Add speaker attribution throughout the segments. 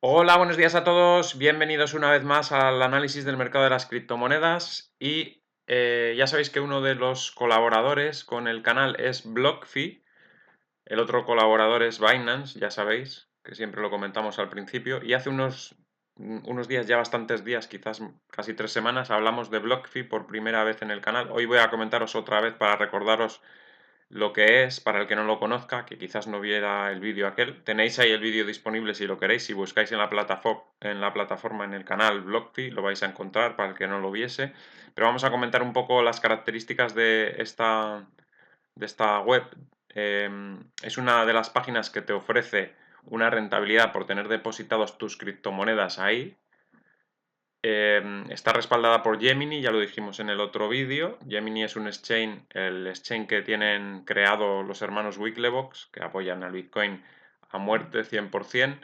Speaker 1: Hola, buenos días a todos. Bienvenidos una vez más al análisis del mercado de las criptomonedas. Y ya sabéis que uno de los colaboradores con el canal es BlockFi. El otro colaborador es Binance, ya sabéis, que siempre lo comentamos al principio. Y hace unos días, ya bastantes días, quizás casi 3 semanas, hablamos de BlockFi por primera vez en el canal. Hoy voy a comentaros otra vez para recordaros lo que es, para el que no lo conozca, que quizás no viera el vídeo aquel. Tenéis ahí el vídeo disponible si lo queréis. Si buscáis en la plataforma, en el canal BlockFi, lo vais a encontrar para el que no lo viese. Pero vamos a comentar un poco las características de esta web. Es una de las páginas que te ofrece una rentabilidad por tener depositados tus criptomonedas ahí. Está respaldada por Gemini, ya lo dijimos en el otro vídeo. Gemini es un exchange, el exchange que tienen creado los hermanos Winklevoss, que apoyan al Bitcoin a muerte 100%.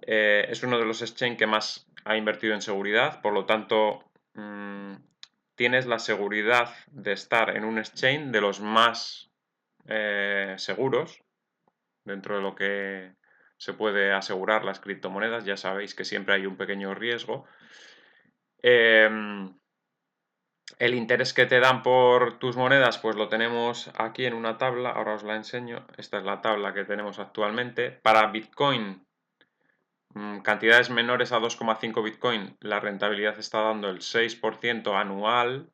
Speaker 1: Es uno de los exchanges que más ha invertido en seguridad, por lo tanto, tienes la seguridad de estar en un exchange de los más seguros dentro de lo que se puede asegurar las criptomonedas. Ya sabéis que siempre hay un pequeño riesgo. El interés que te dan por tus monedas, pues lo tenemos aquí en una tabla, ahora os la enseño. Esta es la tabla que tenemos actualmente. Para Bitcoin, cantidades menores a 2,5 Bitcoin, la rentabilidad está dando el 6% anual,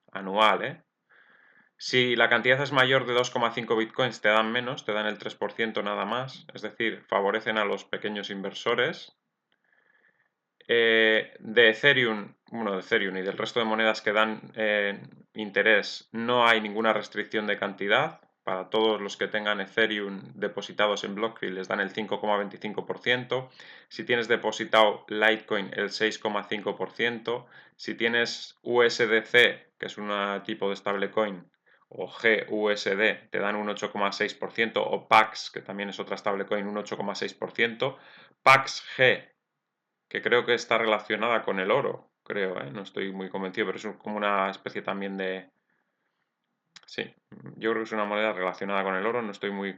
Speaker 1: ¿eh? Si la cantidad es mayor de 2,5 Bitcoins, te dan menos, te dan el 3% nada más, es decir, favorecen a los pequeños inversores. De Ethereum, bueno, de Ethereum y del resto de monedas que dan interés, no hay ninguna restricción de cantidad. Para todos los que tengan Ethereum depositados en BlockFi les dan el 5,25%. Si tienes depositado Litecoin, el 6,5%. Si tienes USDC, que es un tipo de stablecoin, o GUSD, te dan un 8,6%. O PAX, que también es otra stablecoin, un 8,6%. PAXG, que creo que está relacionada con el oro, creo, ¿eh? No estoy muy convencido, pero es como una especie también de... Sí, yo creo que es una moneda relacionada con el oro, no estoy muy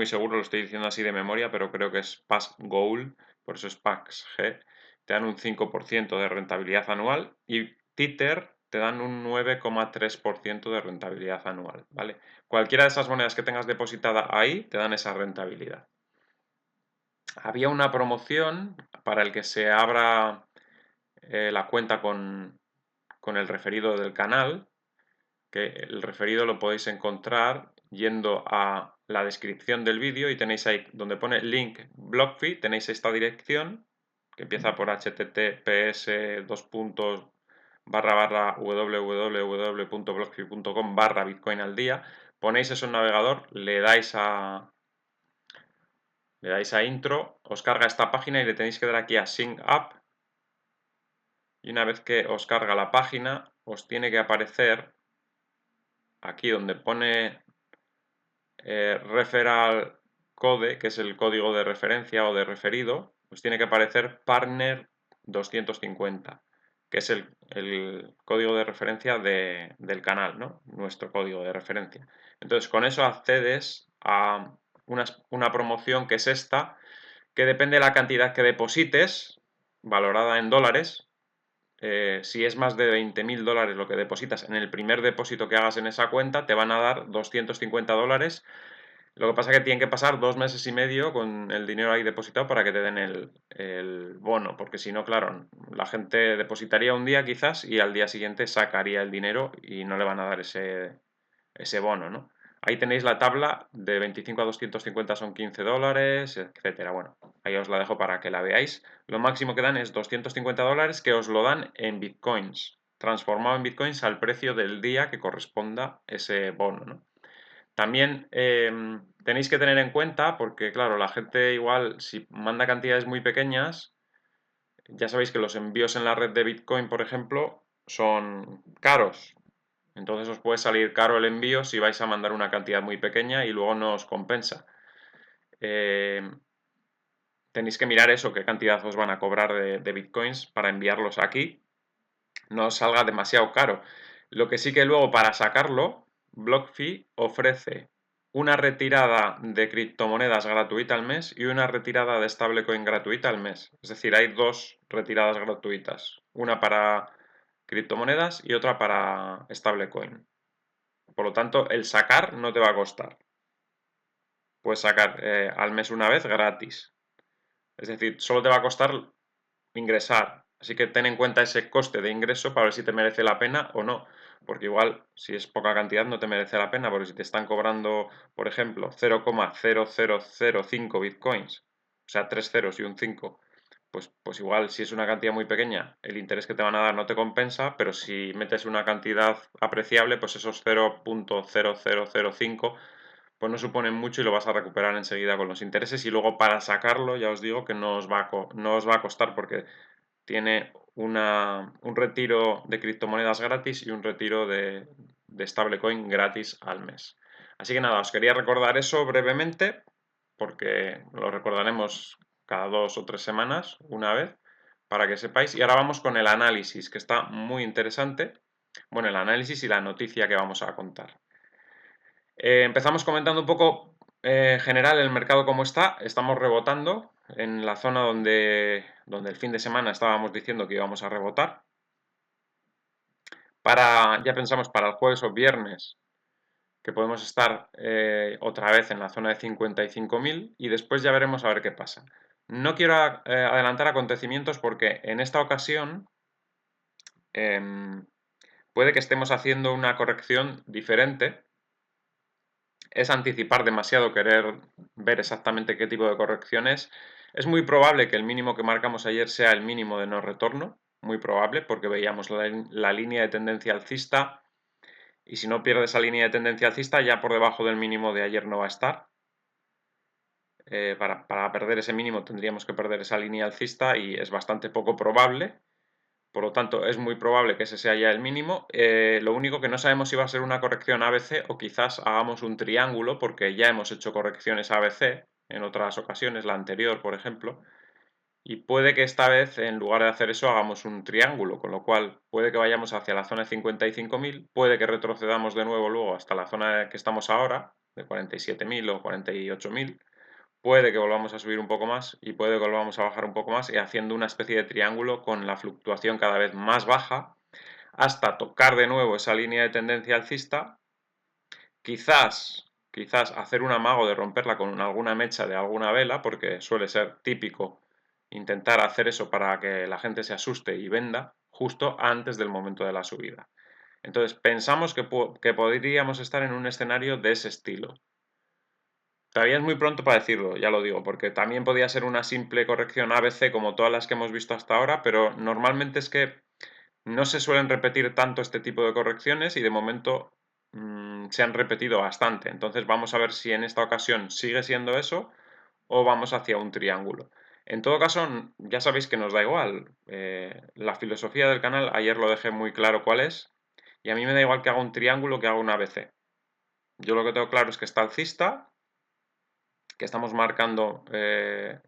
Speaker 1: seguro, lo estoy diciendo así de memoria, pero creo que es PAX Gold, por eso es PAX G. Te dan un 5% de rentabilidad anual y Tether te dan un 9,3% de rentabilidad anual, ¿vale? Cualquiera de esas monedas que tengas depositada ahí te dan esa rentabilidad. Había una promoción para el que se abra la cuenta con el referido del canal, que el referido lo podéis encontrar yendo a la descripción del vídeo y tenéis ahí donde pone link BlockFi, tenéis esta dirección que empieza por https://www.blockfi.com/bitcoin al día. Ponéis eso en navegador, le dais a intro, os carga esta página y le tenéis que dar aquí a Sync Up. Y una vez que os carga la página, os tiene que aparecer aquí donde pone Referral Code, que es el código de referencia o de referido, os tiene que aparecer Partner 250, que es el código de referencia del canal, ¿no? Nuestro código de referencia. Entonces, con eso accedes a una promoción que es esta, que depende de la cantidad que deposites, valorada en dólares. Si es más de 20.000 dólares lo que depositas en el primer depósito que hagas en esa cuenta, te van a dar 250 dólares. Lo que pasa es que tienen que pasar 2 meses y medio con el dinero ahí depositado para que te den el bono, porque si no, claro, la gente depositaría un día quizás y al día siguiente sacaría el dinero y no le van a dar ese bono, ¿no? Ahí tenéis la tabla, de 25 a 250 son 15 dólares, etcétera. Bueno, ahí os la dejo para que la veáis. Lo máximo que dan es 250 dólares, que os lo dan en bitcoins, transformado en bitcoins al precio del día que corresponda ese bono, ¿no? También tenéis que tener en cuenta, porque claro, la gente igual si manda cantidades muy pequeñas, ya sabéis que los envíos en la red de Bitcoin, por ejemplo, son caros. Entonces os puede salir caro el envío si vais a mandar una cantidad muy pequeña y luego no os compensa. Eh, Tenéis que mirar eso, qué cantidad os van a cobrar de bitcoins para enviarlos aquí. No os salga demasiado caro. Lo que sí que luego para sacarlo, BlockFi ofrece una retirada de criptomonedas gratuita al mes y una retirada de stablecoin gratuita al mes. Es decir, hay dos retiradas gratuitas, una para criptomonedas y otra para stablecoin. Por lo tanto, el sacar no te va a costar. Puedes sacar al mes una vez gratis. Es decir, solo te va a costar ingresar. Así que ten en cuenta ese coste de ingreso para ver si te merece la pena o no. Porque igual, si es poca cantidad, no te merece la pena. Porque si te están cobrando, por ejemplo, 0,0005 bitcoins, o sea, 3 ceros y un 5, pues igual, si es una cantidad muy pequeña, el interés que te van a dar no te compensa. Pero si metes una cantidad apreciable, pues esos 0,0005 pues no suponen mucho y lo vas a recuperar enseguida con los intereses. Y luego para sacarlo, ya os digo que no os va a costar porque tiene un retiro de criptomonedas gratis y un retiro de stablecoin gratis al mes. Así que nada, os quería recordar eso brevemente porque lo recordaremos cada 2 o 3 semanas, una vez, para que sepáis. Y ahora vamos con el análisis, que está muy interesante. Bueno, el análisis y la noticia que vamos a contar. Empezamos comentando un poco general el mercado cómo está. Estamos rebotando en la zona donde el fin de semana estábamos diciendo que íbamos a rebotar. Ya pensamos para el jueves o viernes que podemos estar otra vez en la zona de 55.000 y después ya veremos a ver qué pasa. No quiero adelantar acontecimientos porque en esta ocasión puede que estemos haciendo una corrección diferente. Es anticipar demasiado querer ver exactamente qué tipo de correcciones. Es muy probable que el mínimo que marcamos ayer sea el mínimo de no retorno, muy probable, porque veíamos la línea de tendencia alcista y si no pierde esa línea de tendencia alcista ya por debajo del mínimo de ayer no va a estar. Para perder ese mínimo tendríamos que perder esa línea alcista y es bastante poco probable. Por lo tanto, es muy probable que ese sea ya el mínimo. Lo único que no sabemos si va a ser una corrección ABC o quizás hagamos un triángulo, porque ya hemos hecho correcciones ABC en otras ocasiones, la anterior, por ejemplo. Y puede que esta vez, en lugar de hacer eso, hagamos un triángulo, con lo cual puede que vayamos hacia la zona de 55.000, puede que retrocedamos de nuevo luego hasta la zona que estamos ahora, de 47.000 o 48.000. Puede que volvamos a subir un poco más y puede que volvamos a bajar un poco más y haciendo una especie de triángulo con la fluctuación cada vez más baja hasta tocar de nuevo esa línea de tendencia alcista, quizás hacer un amago de romperla con alguna mecha de alguna vela, porque suele ser típico intentar hacer eso para que la gente se asuste y venda justo antes del momento de la subida. Entonces pensamos que podríamos estar en un escenario de ese estilo. Todavía es muy pronto para decirlo, ya lo digo, porque también podría ser una simple corrección ABC como todas las que hemos visto hasta ahora, pero normalmente es que no se suelen repetir tanto este tipo de correcciones y de momento se han repetido bastante. Entonces vamos a ver si en esta ocasión sigue siendo eso o vamos hacia un triángulo. En todo caso, ya sabéis que nos da igual. La filosofía del canal, ayer lo dejé muy claro cuál es, y a mí me da igual que haga un triángulo que haga un ABC. Yo lo que tengo claro es que está alcista, que estamos marcando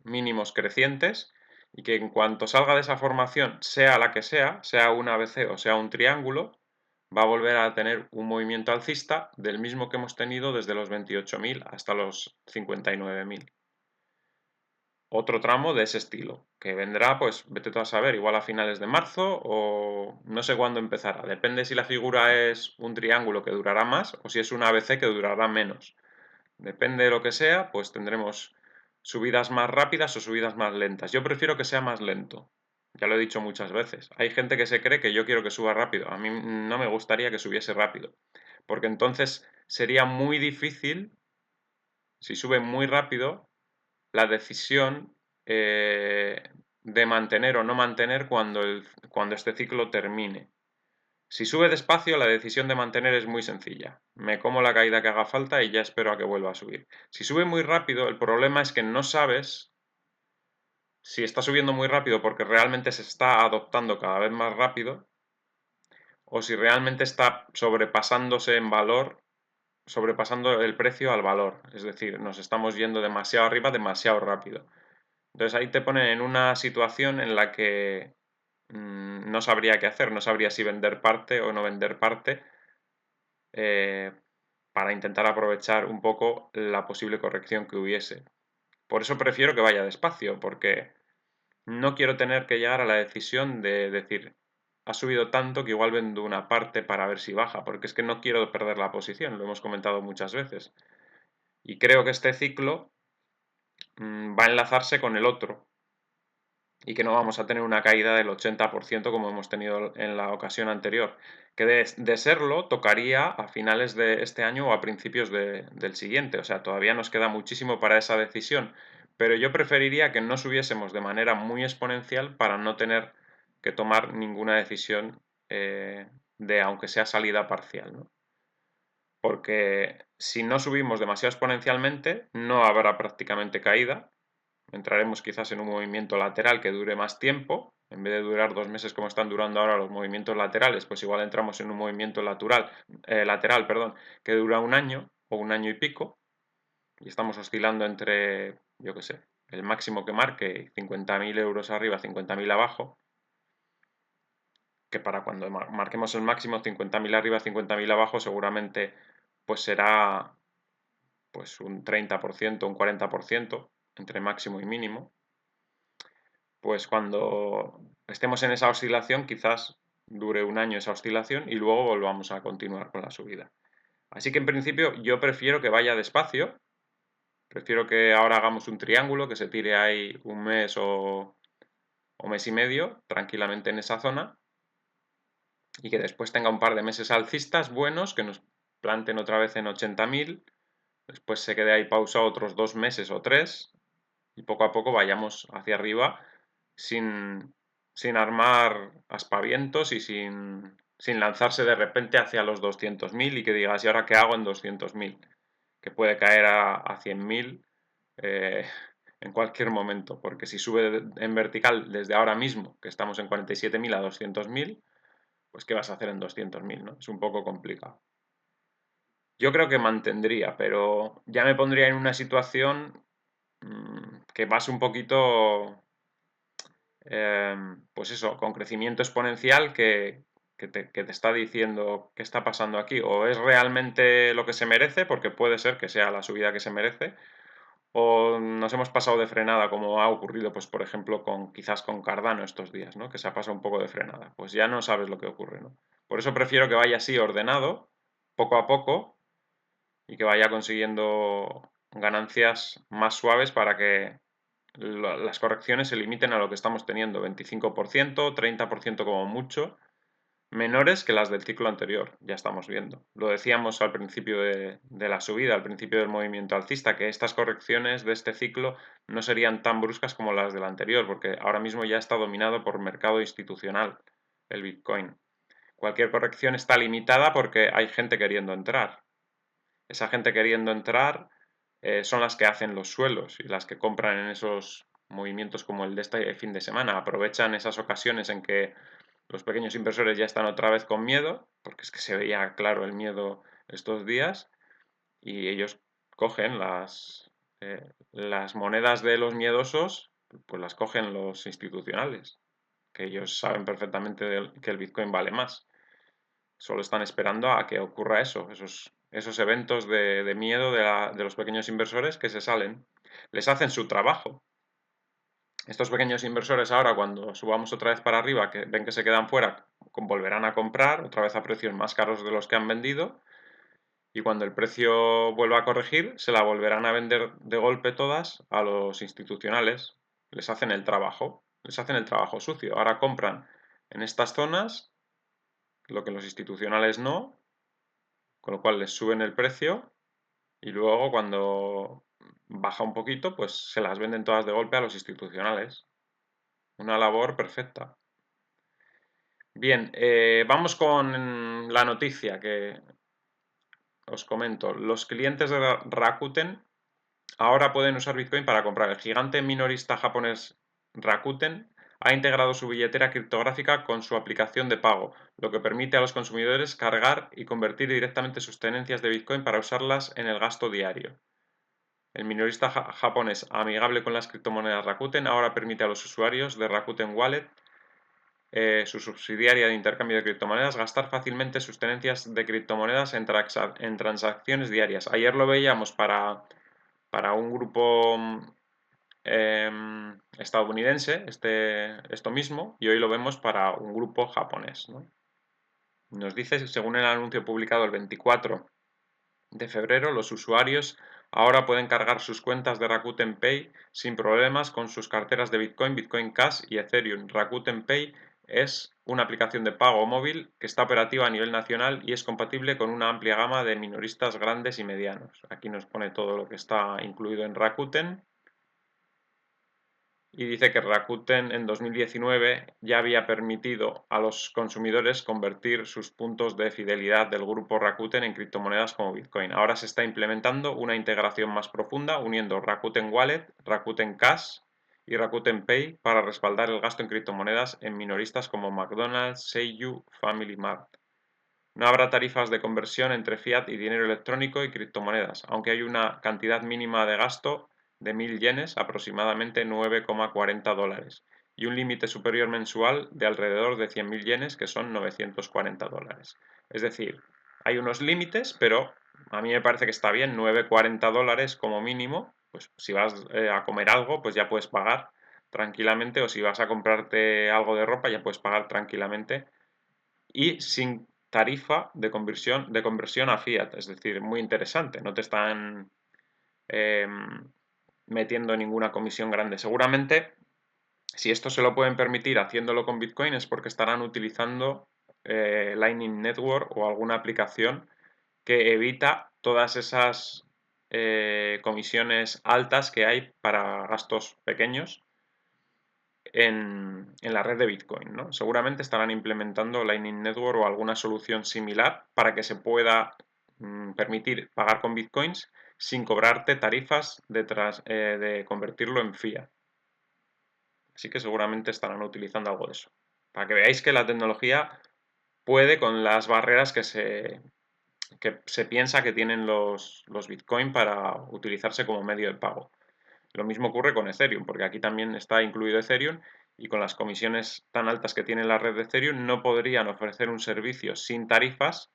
Speaker 1: mínimos crecientes y que en cuanto salga de esa formación, sea la que sea un ABC o sea un triángulo, va a volver a tener un movimiento alcista del mismo que hemos tenido desde los 28.000 hasta los 59.000. Otro tramo de ese estilo, que vendrá, pues vete tú a saber, igual a finales de marzo o no sé cuándo empezará. Depende si la figura es un triángulo que durará más o si es un ABC que durará menos. Depende de lo que sea, pues tendremos subidas más rápidas o subidas más lentas. Yo prefiero que sea más lento. Ya lo he dicho muchas veces. Hay gente que se cree que yo quiero que suba rápido. A mí no me gustaría que subiese rápido. Porque entonces sería muy difícil, si sube muy rápido, la decisión de mantener o no mantener cuando este ciclo termine. Si sube despacio, la decisión de mantener es muy sencilla. Me como la caída que haga falta y ya espero a que vuelva a subir. Si sube muy rápido, el problema es que no sabes si está subiendo muy rápido porque realmente se está adoptando cada vez más rápido o si realmente está sobrepasándose en valor, sobrepasando el precio al valor. Es decir, nos estamos yendo demasiado arriba, demasiado rápido. Entonces ahí te ponen en una situación en la que no sabría qué hacer, no sabría si vender parte o no vender parte para intentar aprovechar un poco la posible corrección que hubiese. Por eso prefiero que vaya despacio, porque no quiero tener que llegar a la decisión de decir, ha subido tanto que igual vendo una parte para ver si baja, porque es que no quiero perder la posición, lo hemos comentado muchas veces. Y creo que este ciclo va a enlazarse con el otro y que no vamos a tener una caída del 80% como hemos tenido en la ocasión anterior, que de serlo tocaría a finales de este año o a principios del siguiente, o sea, todavía nos queda muchísimo para esa decisión, pero yo preferiría que no subiésemos de manera muy exponencial para no tener que tomar ninguna decisión de aunque sea salida parcial, ¿no? Porque si no subimos demasiado exponencialmente, no habrá prácticamente caída. Entraremos quizás en un movimiento lateral que dure más tiempo. En vez de durar 2 meses como están durando ahora los movimientos laterales, pues igual entramos en un movimiento lateral, perdón, que dura un año o un año y pico. Y estamos oscilando entre, yo qué sé, el máximo que marque 50.000 euros arriba, 50.000 abajo. Que para cuando marquemos el máximo 50.000 arriba, 50.000 abajo, seguramente pues será pues un 30%, un 40% entre máximo y mínimo. Pues cuando estemos en esa oscilación, quizás dure un año esa oscilación y luego volvamos a continuar con la subida. Así que en principio yo prefiero que vaya despacio, prefiero que ahora hagamos un triángulo, que se tire ahí un mes o mes y medio tranquilamente en esa zona y que después tenga un par de meses alcistas buenos, que nos planten otra vez en 80.000, después se quede ahí pausado otros 2 meses o 3 y poco a poco vayamos hacia arriba sin, sin armar aspavientos y sin lanzarse de repente hacia los 200.000 y que digas, ¿y ahora qué hago en 200.000? Que puede caer a 100.000 eh, en cualquier momento, porque si sube en vertical desde ahora mismo, que estamos en 47.000 a 200.000, pues ¿qué vas a hacer en 200.000, no? Es un poco complicado. Yo creo que mantendría, pero ya me pondría en una situación que vas un poquito, pues eso, con crecimiento exponencial que te está diciendo qué está pasando aquí. O es realmente lo que se merece, porque puede ser que sea la subida que se merece, o nos hemos pasado de frenada, como ha ocurrido, pues por ejemplo, quizás con Cardano estos días, ¿no? Que se ha pasado un poco de frenada. Pues ya no sabes lo que ocurre, ¿no? Por eso prefiero que vaya así ordenado, poco a poco, y que vaya consiguiendo ganancias más suaves para que las correcciones se limiten a lo que estamos teniendo, 25%, 30% como mucho, menores que las del ciclo anterior, ya estamos viendo. Lo decíamos al principio de la subida, al principio del movimiento alcista, que estas correcciones de este ciclo no serían tan bruscas como las del anterior, porque ahora mismo ya está dominado por mercado institucional el Bitcoin. Cualquier corrección está limitada porque hay gente queriendo entrar. Esa gente queriendo entrar son las que hacen los suelos y las que compran en esos movimientos como el de este fin de semana. Aprovechan esas ocasiones en que los pequeños inversores ya están otra vez con miedo, porque es que se veía claro el miedo estos días, y ellos cogen las monedas de los miedosos, pues las cogen los institucionales, que ellos saben perfectamente que el Bitcoin vale más. Solo están esperando a que ocurra eso, esos eventos de miedo de los pequeños inversores que se salen. Les hacen su trabajo. Estos pequeños inversores ahora, cuando subamos otra vez para arriba, que ven que se quedan fuera, volverán a comprar, otra vez a precios más caros de los que han vendido, y cuando el precio vuelva a corregir, se la volverán a vender de golpe todas a los institucionales. Les hacen el trabajo sucio. Ahora compran en estas zonas lo que los institucionales no, con lo cual les suben el precio y luego cuando baja un poquito, pues se las venden todas de golpe a los institucionales. Una labor perfecta. Bien, vamos con la noticia que os comento. Los clientes de Rakuten ahora pueden usar Bitcoin para comprar. El gigante minorista japonés Rakuten ha integrado su billetera criptográfica con su aplicación de pago, lo que permite a los consumidores cargar y convertir directamente sus tenencias de Bitcoin para usarlas en el gasto diario. El minorista japonés amigable con las criptomonedas Rakuten ahora permite a los usuarios de Rakuten Wallet su subsidiaria de intercambio de criptomonedas, gastar fácilmente sus tenencias de criptomonedas en transacciones diarias. Ayer lo veíamos para un grupo estadounidense, esto mismo, y hoy lo vemos para un grupo japonés, ¿no? Nos dice, según el anuncio publicado el 24 de febrero, los usuarios ahora pueden cargar sus cuentas de Rakuten Pay sin problemas con sus carteras de Bitcoin, Bitcoin Cash y Ethereum. Rakuten Pay es una aplicación de pago móvil que está operativa a nivel nacional y es compatible con una amplia gama de minoristas grandes y medianos. Aquí nos pone todo lo que está incluido en Rakuten. Y dice que Rakuten en 2019 ya había permitido a los consumidores convertir sus puntos de fidelidad del grupo Rakuten en criptomonedas como Bitcoin. Ahora se está implementando una integración más profunda uniendo Rakuten Wallet, Rakuten Cash y Rakuten Pay para respaldar el gasto en criptomonedas en minoristas como McDonald's, Seiyu, Family Mart. No habrá tarifas de conversión entre fiat y dinero electrónico y criptomonedas, aunque hay una cantidad mínima de gasto de 1.000 yenes, aproximadamente 9,40 dólares, y un límite superior mensual de alrededor de 100.000 yenes, que son 940 dólares. Es decir, hay unos límites, pero a mí me parece que está bien, 9,40 dólares como mínimo, pues si vas a comer algo, pues ya puedes pagar tranquilamente, o si vas a comprarte algo de ropa, ya puedes pagar tranquilamente y sin tarifa de conversión a fiat, es decir, muy interesante, no te están metiendo ninguna comisión grande. Seguramente, si esto se lo pueden permitir haciéndolo con Bitcoin es porque estarán utilizando Lightning Network o alguna aplicación que evita todas esas comisiones altas que hay para gastos pequeños en la red de Bitcoin, ¿no? Seguramente estarán implementando Lightning Network o alguna solución similar para que se pueda permitir pagar con Bitcoins sin cobrarte tarifas de convertirlo en fiat. Así que seguramente estarán utilizando algo de eso. Para que veáis que la tecnología puede con las barreras que se piensa que tienen los Bitcoin para utilizarse como medio de pago. Lo mismo ocurre con Ethereum, porque aquí también está incluido Ethereum y con las comisiones tan altas que tiene la red de Ethereum no podrían ofrecer un servicio sin tarifas,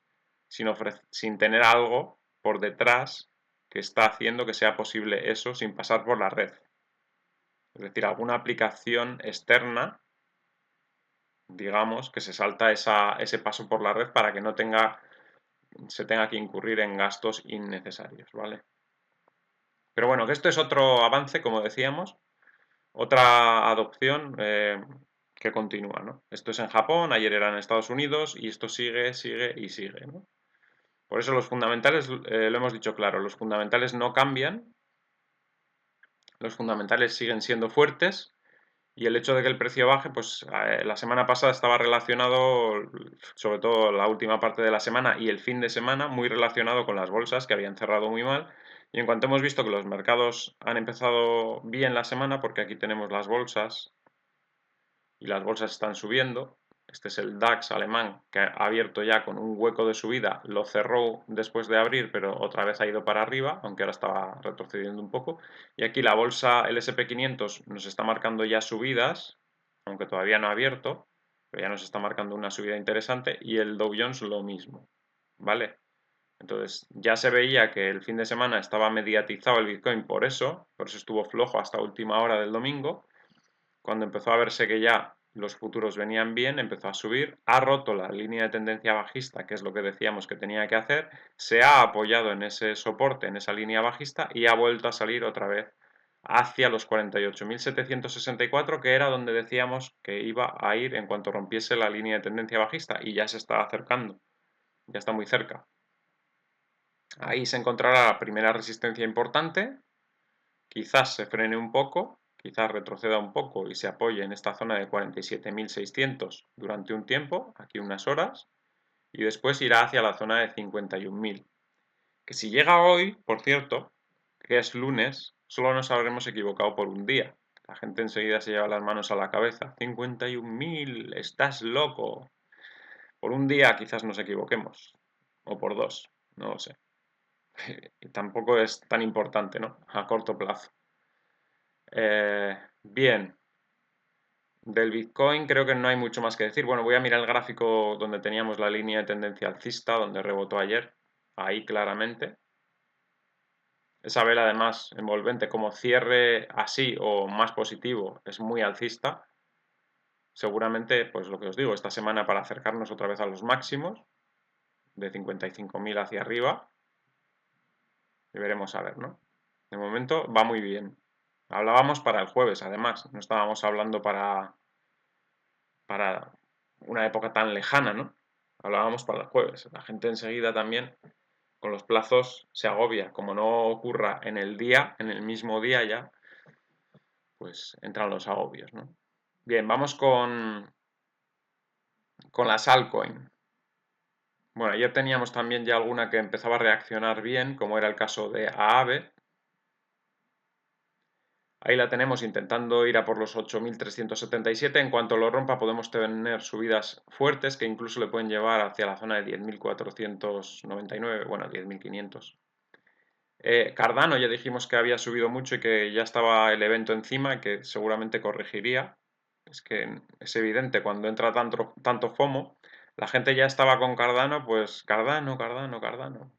Speaker 1: sin tener algo por detrás que está haciendo que sea posible eso sin pasar por la red. Es decir, alguna aplicación externa, digamos, que se salta ese paso por la red para que no se tenga que incurrir en gastos innecesarios, ¿vale? Pero bueno, que esto es otro avance, como decíamos, otra adopción que continúa, ¿no? Esto es en Japón, ayer era en Estados Unidos y esto sigue, sigue y sigue, ¿no? Por eso los fundamentales, lo hemos dicho claro, los fundamentales no cambian, los fundamentales siguen siendo fuertes y el hecho de que el precio baje, pues la semana pasada estaba relacionado, sobre todo la última parte de la semana y el fin de semana, muy relacionado con las bolsas que habían cerrado muy mal. Y en cuanto hemos visto que los mercados han empezado bien la semana, porque aquí tenemos las bolsas y las bolsas están subiendo. Este es el DAX alemán que ha abierto ya con un hueco de subida, lo cerró después de abrir, pero otra vez ha ido para arriba, aunque ahora estaba retrocediendo un poco. Y aquí la bolsa, el SP500, nos está marcando ya subidas, aunque todavía no ha abierto, pero ya nos está marcando una subida interesante. Y el Dow Jones lo mismo, ¿vale? Entonces ya se veía que el fin de semana estaba mediatizado el Bitcoin por eso estuvo flojo hasta última hora del domingo. Cuando empezó a verse que ya los futuros venían bien, empezó a subir, ha roto la línea de tendencia bajista, que es lo que decíamos que tenía que hacer, se ha apoyado en ese soporte, en esa línea bajista, y ha vuelto a salir otra vez hacia los 48.764, que era donde decíamos que iba a ir en cuanto rompiese la línea de tendencia bajista, y ya se está acercando, ya está muy cerca. Ahí se encontrará la primera resistencia importante, quizás se frene un poco, quizás retroceda un poco y se apoye en esta zona de 47.600 durante un tiempo, aquí unas horas, y después irá hacia la zona de 51.000. Que si llega hoy, por cierto, que es lunes, solo nos habremos equivocado por un día. La gente enseguida se lleva las manos a la cabeza. 51.000, estás loco. Por un día quizás nos equivoquemos, o por dos, no lo sé. Y tampoco es tan importante, ¿no? A corto plazo. Bien, Del Bitcoin creo que no hay mucho más que decir. Bueno, voy a mirar el gráfico donde teníamos la línea de tendencia alcista, donde rebotó ayer. Ahí claramente. Esa vela además envolvente como cierre así o más positivo es muy alcista. Seguramente, pues lo que os digo, esta semana para acercarnos otra vez a los máximos de 55.000 hacia arriba. Y veremos a ver, ¿no? De momento va muy bien. Hablábamos para el jueves, además. No estábamos hablando para una época tan lejana, ¿no? Hablábamos para el jueves. La gente enseguida también con los plazos se agobia. Como no ocurra en el día, en el mismo día ya, pues entran los agobios, ¿no? Bien, vamos con las altcoin. Bueno, ayer teníamos también ya alguna que empezaba a reaccionar bien, como era el caso de Aave. Ahí la tenemos intentando ir a por los 8.377. En cuanto lo rompa podemos tener subidas fuertes que incluso le pueden llevar hacia la zona de 10.499, bueno, 10.500. Cardano ya dijimos que había subido mucho y que ya estaba el evento encima y que seguramente corregiría. Es que es evidente, cuando entra tanto FOMO, la gente ya estaba con Cardano, pues Cardano, Cardano, Cardano.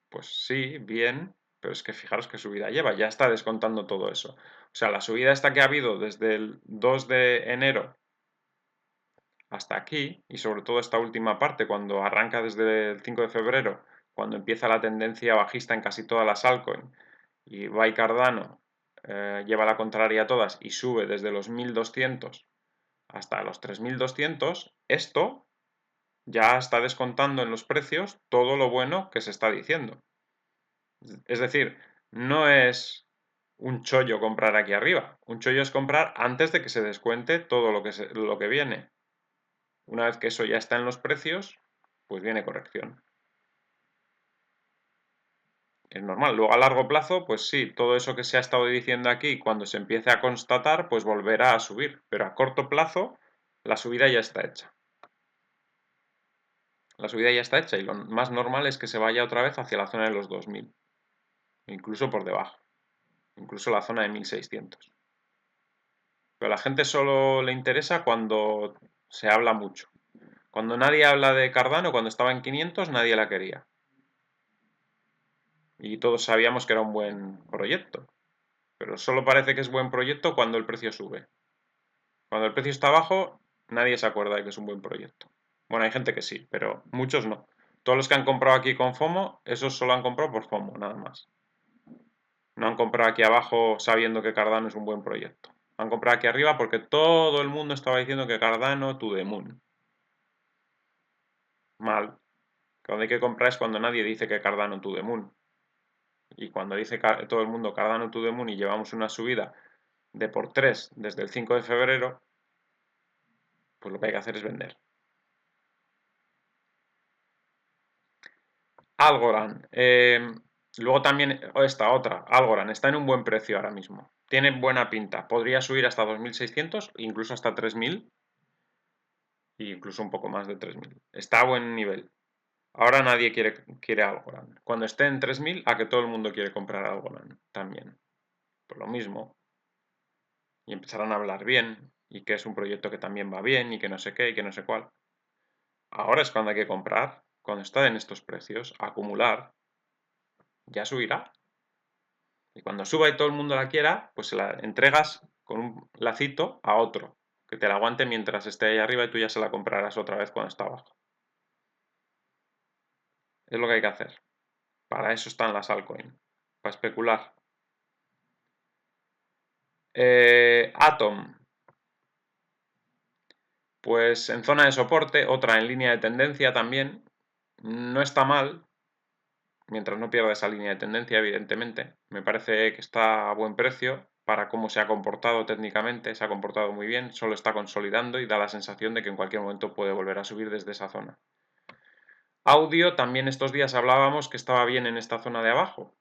Speaker 1: Pues sí, bien, pero es que fijaros qué subida lleva, ya está descontando todo eso. O sea, la subida esta que ha habido desde el 2 de enero hasta aquí, y sobre todo esta última parte, cuando arranca desde el 5 de febrero, cuando empieza la tendencia bajista en casi todas las altcoins, y va y Cardano lleva la contraria a todas y sube desde los 1.200 hasta los 3.200, esto ya está descontando en los precios todo lo bueno que se está diciendo. Es decir, no es un chollo comprar aquí arriba. Un chollo es comprar antes de que se descuente todo lo que viene. Una vez que eso ya está en los precios, pues viene corrección. Es normal. Luego a largo plazo, pues sí, todo eso que se ha estado diciendo aquí, cuando se empiece a constatar, pues volverá a subir. Pero a corto plazo, la subida ya está hecha. La subida ya está hecha y lo más normal es que se vaya otra vez hacia la zona de los 2.000. Incluso por debajo. Incluso la zona de 1.600. Pero a la gente solo le interesa cuando se habla mucho. Cuando nadie habla de Cardano, cuando estaba en 500, nadie la quería. Y todos sabíamos que era un buen proyecto. Pero solo parece que es buen proyecto cuando el precio sube. Cuando el precio está bajo, nadie se acuerda de que es un buen proyecto. Bueno, hay gente que sí, pero muchos no. Todos los que han comprado aquí con FOMO, esos solo han comprado por FOMO, nada más. No han comprado aquí abajo sabiendo que Cardano es un buen proyecto. Han comprado aquí arriba porque todo el mundo estaba diciendo que Cardano to the moon. Mal. Cuando hay que comprar es cuando nadie dice que Cardano to the moon. Y cuando dice todo el mundo Cardano to the moon y llevamos una subida de por 3 desde el 5 de febrero, pues lo que hay que hacer es vender. Algorand. Luego también esta otra, Algorand, está en un buen precio ahora mismo. Tiene buena pinta. Podría subir hasta 2.600, incluso hasta 3.000 e incluso un poco más de 3.000. Está a buen nivel. Ahora nadie quiere Algorand. Cuando esté en 3.000, a que todo el mundo quiere comprar Algorand también. Por lo mismo. Y empezarán a hablar bien. Y que es un proyecto que también va bien. Y que no sé qué y que no sé cuál. Ahora es cuando hay que comprar. Cuando está en estos precios. Acumular. Ya subirá. Y cuando suba y todo el mundo la quiera, pues se la entregas con un lacito a otro. Que te la aguante mientras esté ahí arriba y tú ya se la comprarás otra vez cuando está abajo. Es lo que hay que hacer. Para eso están las altcoins. Para especular. Atom. Pues en zona de soporte, otra en línea de tendencia también. No está mal, mientras no pierda esa línea de tendencia, evidentemente. Me parece que está a buen precio para cómo se ha comportado técnicamente. Se ha comportado muy bien, solo está consolidando y da la sensación de que en cualquier momento puede volver a subir desde esa zona. Audio, también estos días hablábamos que estaba bien en esta zona de abajo.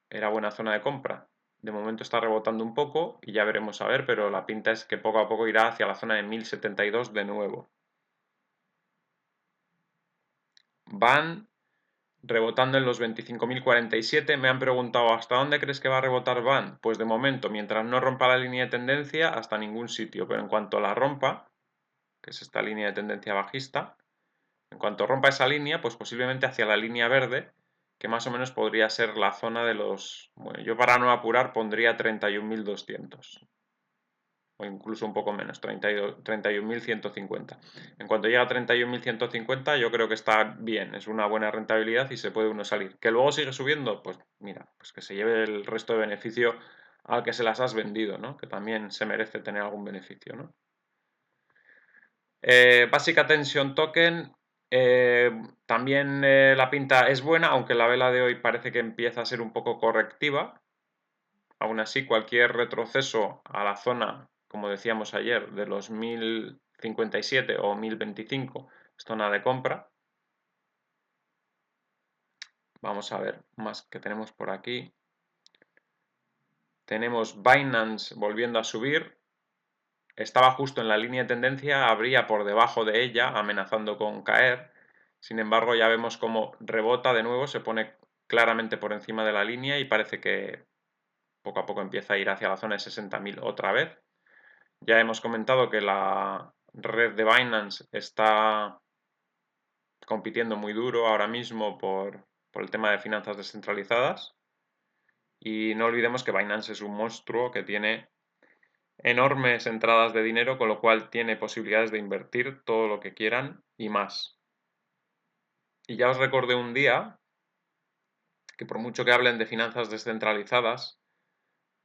Speaker 1: Era buena zona de compra. De momento está rebotando un poco y ya veremos a ver, pero la pinta es que poco a poco irá hacia la zona de 1072 de nuevo. Van rebotando en los 25.047. Me han preguntado, ¿hasta dónde crees que va a rebotar BAN? Pues de momento, mientras no rompa la línea de tendencia, hasta ningún sitio. Pero en cuanto la rompa, que es esta línea de tendencia bajista, en cuanto rompa esa línea, pues posiblemente hacia la línea verde, que más o menos podría ser la zona de los... Bueno, yo para no apurar pondría 31.200. O incluso un poco menos, 31.150. En cuanto llega a 31.150, yo creo que está bien, es una buena rentabilidad y se puede uno salir. ¿Que luego sigue subiendo? Pues mira, pues que se lleve el resto de beneficio al que se las has vendido, ¿no? Que también se merece tener algún beneficio, ¿no? Basic Attention Token, también la pinta es buena, aunque la vela de hoy parece que empieza a ser un poco correctiva. Aún así, cualquier retroceso a la zona, como decíamos ayer, de los 1057 o 1025 es zona de compra. Vamos a ver más que tenemos por aquí. Tenemos Binance volviendo a subir. Estaba justo en la línea de tendencia, abría por debajo de ella, amenazando con caer. Sin embargo, ya vemos cómo rebota de nuevo, se pone claramente por encima de la línea y parece que poco a poco empieza a ir hacia la zona de 60.000 otra vez. Ya hemos comentado que la red de Binance está compitiendo muy duro ahora mismo por el tema de finanzas descentralizadas. Y no olvidemos que Binance es un monstruo que tiene enormes entradas de dinero, con lo cual tiene posibilidades de invertir todo lo que quieran y más. Y ya os recordé un día que por mucho que hablen de finanzas descentralizadas,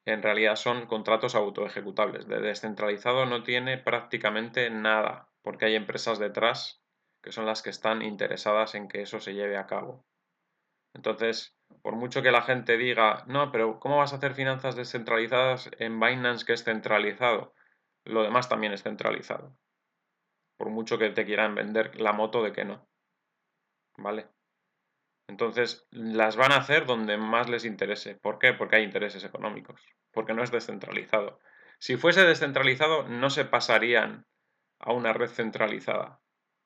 Speaker 1: en realidad son contratos autoejecutables. De descentralizado no tiene prácticamente nada, porque hay empresas detrás que son las que están interesadas en que eso se lleve a cabo. Entonces, por mucho que la gente diga, no, pero ¿cómo vas a hacer finanzas descentralizadas en Binance que es centralizado? Lo demás también es centralizado. Por mucho que te quieran vender la moto de que no. ¿Vale? Entonces, las van a hacer donde más les interese. ¿Por qué? Porque hay intereses económicos. Porque no es descentralizado. Si fuese descentralizado, no se pasarían a una red centralizada.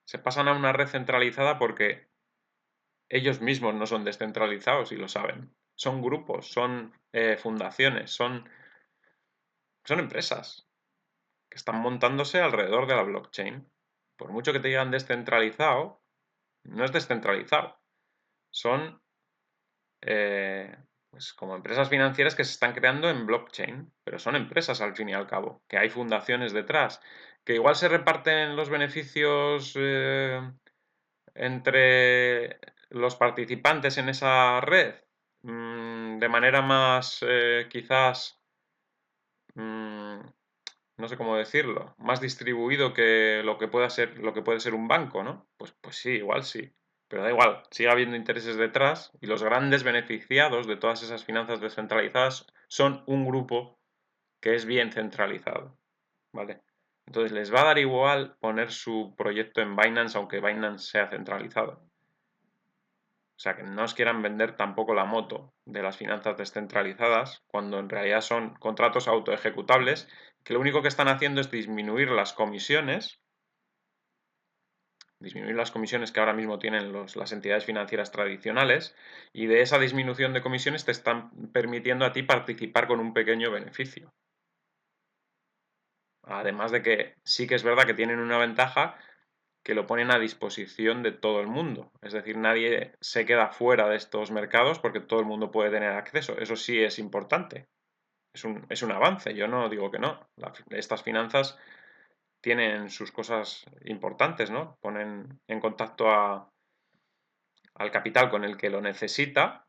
Speaker 1: Se pasan a una red centralizada porque ellos mismos no son descentralizados y lo saben. Son grupos, son fundaciones, son empresas que están montándose alrededor de la blockchain. Por mucho que te digan descentralizado, no es descentralizado. Son pues como empresas financieras que se están creando en blockchain, pero son empresas al fin y al cabo, que hay fundaciones detrás, que igual se reparten los beneficios entre los participantes en esa red de manera más quizás no sé cómo decirlo, más distribuido que lo que puede ser un banco, ¿no? Pues sí, igual sí. Pero da igual, sigue habiendo intereses detrás y los grandes beneficiados de todas esas finanzas descentralizadas son un grupo que es bien centralizado, ¿vale? Entonces les va a dar igual poner su proyecto en Binance aunque Binance sea centralizado. O sea, que no os quieran vender tampoco la moto de las finanzas descentralizadas, cuando en realidad son contratos autoejecutables, que lo único que están haciendo es disminuir las comisiones que ahora mismo tienen las entidades financieras tradicionales, y de esa disminución de comisiones te están permitiendo a ti participar con un pequeño beneficio. Además de que sí que es verdad que tienen una ventaja, que lo ponen a disposición de todo el mundo. Es decir, nadie se queda fuera de estos mercados porque todo el mundo puede tener acceso. Eso sí es importante. Es un avance, yo no digo que no. Estas finanzas tienen sus cosas importantes, ¿no? Ponen en contacto al capital con el que lo necesita.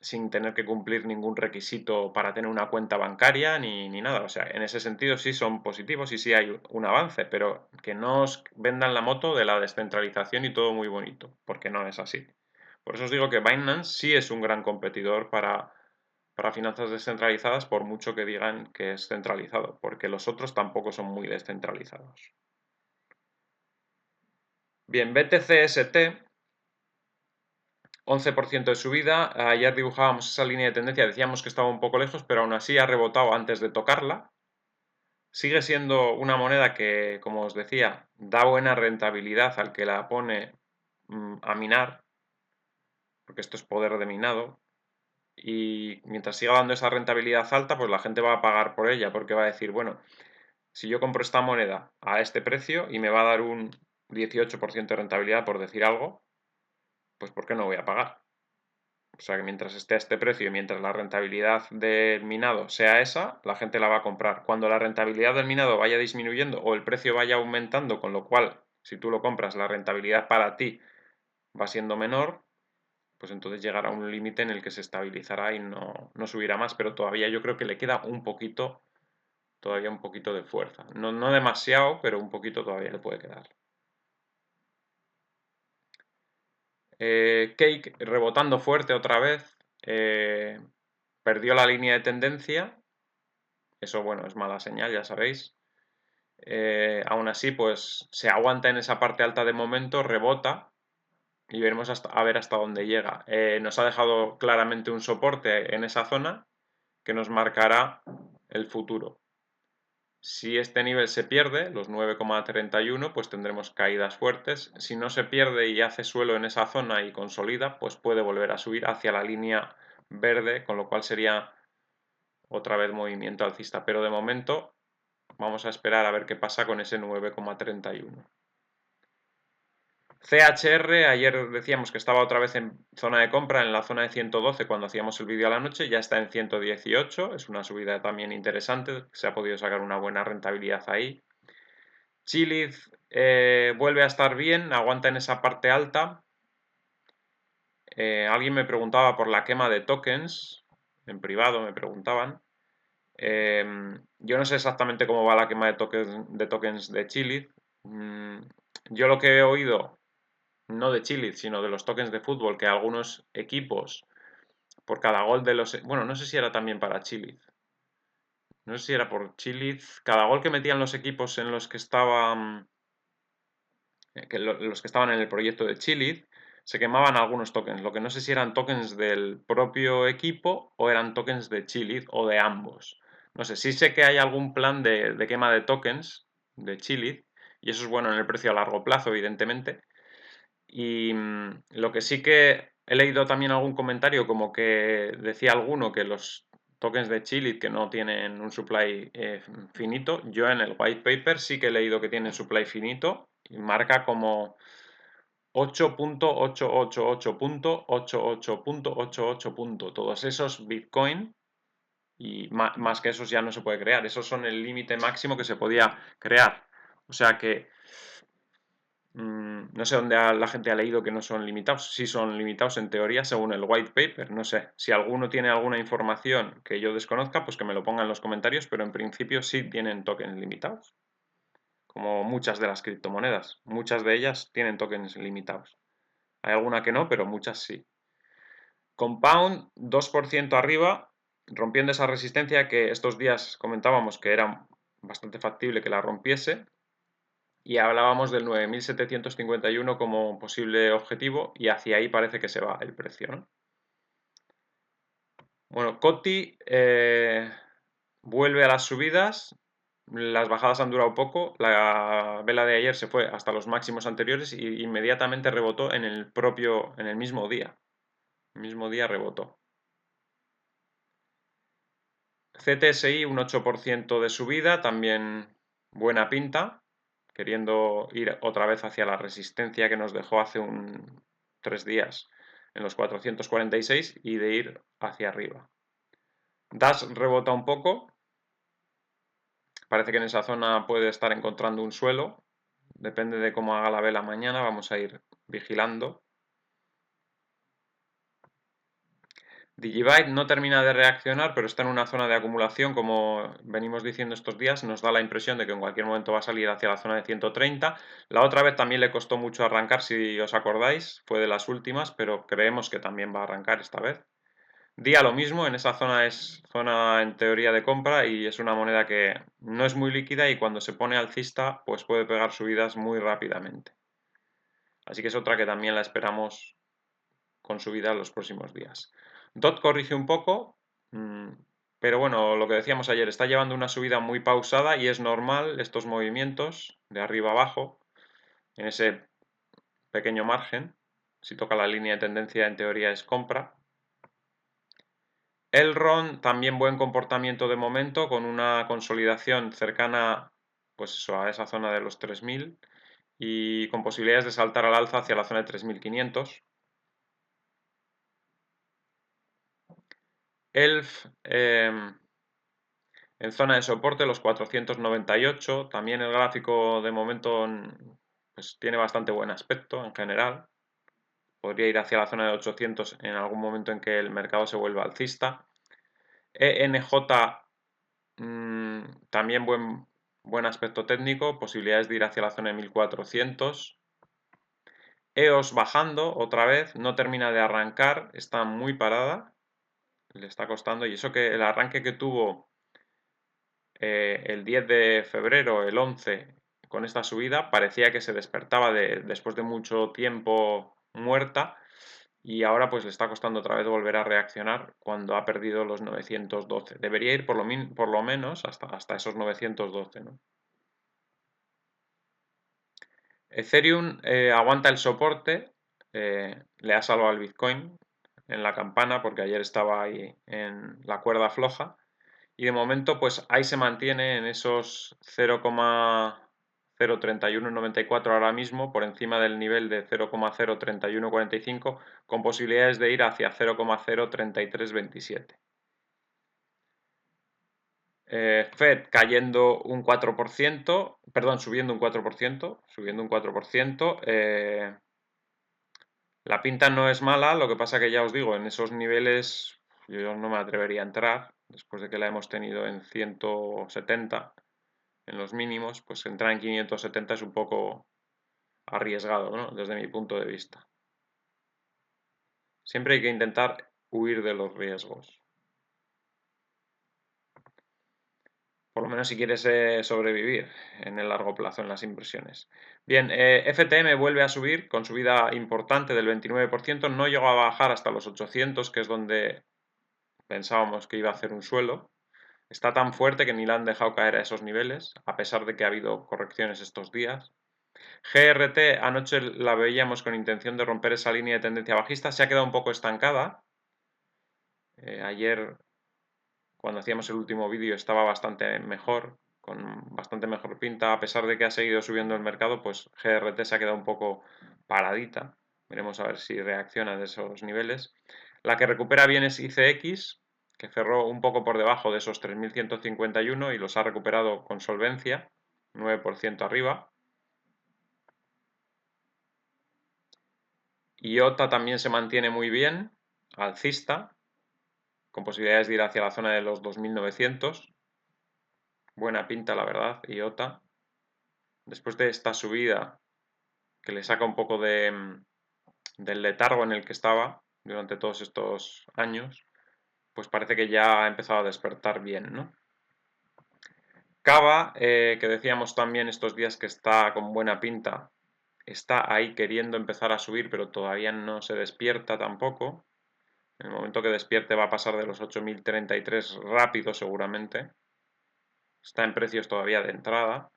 Speaker 1: Sin tener que cumplir ningún requisito para tener una cuenta bancaria ni nada. O sea, en ese sentido sí son positivos y sí hay un avance, pero que no os vendan la moto de la descentralización y todo muy bonito, porque no es así. Por eso os digo que Binance sí es un gran competidor para finanzas descentralizadas, por mucho que digan que es centralizado, porque los otros tampoco son muy descentralizados. Bien, BTC-ST 11% de subida. Ayer dibujábamos esa línea de tendencia, decíamos que estaba un poco lejos, pero aún así ha rebotado antes de tocarla. Sigue siendo una moneda que, como os decía, da buena rentabilidad al que la pone a minar, porque esto es poder de minado, y mientras siga dando esa rentabilidad alta, pues la gente va a pagar por ella, porque va a decir, bueno, si yo compro esta moneda a este precio y me va a dar un 18% de rentabilidad, por decir algo, pues ¿por qué no voy a pagar? O sea que mientras esté a este precio y mientras la rentabilidad del minado sea esa, la gente la va a comprar. Cuando la rentabilidad del minado vaya disminuyendo o el precio vaya aumentando, con lo cual, si tú lo compras, la rentabilidad para ti va siendo menor, pues entonces llegará un límite en el que se estabilizará y no subirá más, pero todavía yo creo que le queda todavía un poquito de fuerza. No demasiado, pero un poquito todavía le puede quedar. Cake rebotando fuerte otra vez, perdió la línea de tendencia, eso bueno, es mala señal, ya sabéis. Aún así, pues se aguanta en esa parte alta de momento, rebota y veremos a ver hasta dónde llega. Nos ha dejado claramente un soporte en esa zona que nos marcará el futuro. Si este nivel se pierde, los 9,31, pues tendremos caídas fuertes. Si no se pierde y hace suelo en esa zona y consolida, pues puede volver a subir hacia la línea verde, con lo cual sería otra vez movimiento alcista. Pero de momento vamos a esperar a ver qué pasa con ese 9,31. CHR, ayer decíamos que estaba otra vez en zona de compra, en la zona de 112 cuando hacíamos el vídeo a la noche, ya está en 118, es una subida también interesante, se ha podido sacar una buena rentabilidad ahí. Chiliz vuelve a estar bien, aguanta en esa parte alta. Alguien me preguntaba por la quema de tokens, en privado me preguntaban. Yo no sé exactamente cómo va la quema de tokens de Chiliz. Yo lo que he oído, no de Chiliz, sino de los tokens de fútbol, que algunos equipos, por cada gol de los... Bueno, no sé si era también para Chiliz. No sé si era por Chiliz. Cada gol que metían los equipos en los que estaban... los que estaban en el proyecto de Chiliz, se quemaban algunos tokens. Lo que no sé si eran tokens del propio equipo o eran tokens de Chiliz o de ambos. No sé, sí sé que hay algún plan de quema de tokens de Chiliz y eso es bueno en el precio a largo plazo, evidentemente. Y lo que sí que he leído también algún comentario como que decía alguno que los tokens de Chiliz que no tienen un supply finito, yo en el white paper sí que he leído que tienen supply finito y marca como 8.888.88.88. Todos esos Bitcoin y más que esos ya no se puede crear. Esos son el límite máximo que se podía crear. O sea que no sé dónde la gente ha leído que no son limitados. Sí son limitados en teoría según el white paper. No sé. Si alguno tiene alguna información que yo desconozca, pues que me lo ponga en los comentarios. Pero en principio sí tienen tokens limitados. Como muchas de las criptomonedas. Muchas de ellas tienen tokens limitados. Hay alguna que no, pero muchas sí. Compound 2% arriba, rompiendo esa resistencia que estos días comentábamos que era bastante factible que la rompiese. Y hablábamos del 9.751 como posible objetivo y hacia ahí parece que se va el precio, ¿no? Bueno, Coti vuelve a las subidas, las bajadas han durado poco, la vela de ayer se fue hasta los máximos anteriores y inmediatamente rebotó en el mismo día. El mismo día rebotó. CTSI un 8% de subida, también buena pinta, queriendo ir otra vez hacia la resistencia que nos dejó hace 3 días en los 446 y de ir hacia arriba. DAX rebota un poco, parece que en esa zona puede estar encontrando un suelo, depende de cómo haga la vela mañana, vamos a ir vigilando. Digibyte no termina de reaccionar, pero está en una zona de acumulación, como venimos diciendo estos días, nos da la impresión de que en cualquier momento va a salir hacia la zona de 130. La otra vez también le costó mucho arrancar, si os acordáis, fue de las últimas, pero creemos que también va a arrancar esta vez. Día lo mismo, en esa zona es zona en teoría de compra y es una moneda que no es muy líquida y cuando se pone alcista pues puede pegar subidas muy rápidamente. Así que es otra que también la esperamos con subida los próximos días. DOT corrige un poco, pero bueno, lo que decíamos ayer, está llevando una subida muy pausada y es normal estos movimientos de arriba abajo en ese pequeño margen. Si toca la línea de tendencia, en teoría es compra. Elrond, también buen comportamiento de momento, con una consolidación cercana, pues eso, a esa zona de los 3.000 y con posibilidades de saltar al alza hacia la zona de 3.500. Elf, en zona de soporte, los 498. También el gráfico de momento pues, tiene bastante buen aspecto en general. Podría ir hacia la zona de 800 en algún momento en que el mercado se vuelva alcista. ENJ, también buen aspecto técnico, posibilidades de ir hacia la zona de 1400. EOS bajando otra vez, no termina de arrancar, está muy parada, le está costando, y eso que el arranque que tuvo el 10 de febrero, el 11, con esta subida, parecía que se despertaba después de mucho tiempo muerta, y ahora pues le está costando otra vez volver a reaccionar cuando ha perdido los 912. Debería ir por lo menos hasta esos 912, ¿no? Ethereum aguanta el soporte, le ha salvado al Bitcoin en la campana porque ayer estaba ahí en la cuerda floja y de momento pues ahí se mantiene en esos 0,03194 ahora mismo, por encima del nivel de 0,03145, con posibilidades de ir hacia 0,03327. Fed cayendo un 4%, perdón, subiendo un 4%, la pinta no es mala, lo que pasa que ya os digo, en esos niveles yo no me atrevería a entrar, después de que la hemos tenido en 170, en los mínimos, pues entrar en 570 es un poco arriesgado, ¿no? Desde mi punto de vista. Siempre hay que intentar huir de los riesgos. Por lo menos si quieres sobrevivir en el largo plazo en las inversiones. Bien, FTM vuelve a subir con subida importante del 29%, no llegó a bajar hasta los 800, que es donde pensábamos que iba a hacer un suelo. Está tan fuerte que ni la han dejado caer a esos niveles, a pesar de que ha habido correcciones estos días. GRT, anoche la veíamos con intención de romper esa línea de tendencia bajista, se ha quedado un poco estancada. Ayer, cuando hacíamos el último vídeo, estaba bastante mejor, con bastante mejor pinta. A pesar de que ha seguido subiendo el mercado, pues GRT se ha quedado un poco paradita. Veremos a ver si reacciona de esos niveles. La que recupera bien es ICX, que cerró un poco por debajo de esos 3.151 y los ha recuperado con solvencia, 9% arriba. IOTA también se mantiene muy bien, alcista, con posibilidades de ir hacia la zona de los 2.900. Buena pinta, la verdad, IOTA. Después de esta subida que le saca un poco del letargo en el que estaba durante todos estos años, pues parece que ya ha empezado a despertar bien, ¿no? Cava, que decíamos también estos días que está con buena pinta, está ahí queriendo empezar a subir, pero todavía no se despierta tampoco. En el momento que despierte va a pasar de los 8.033 rápido seguramente. Está en precios todavía de entrada.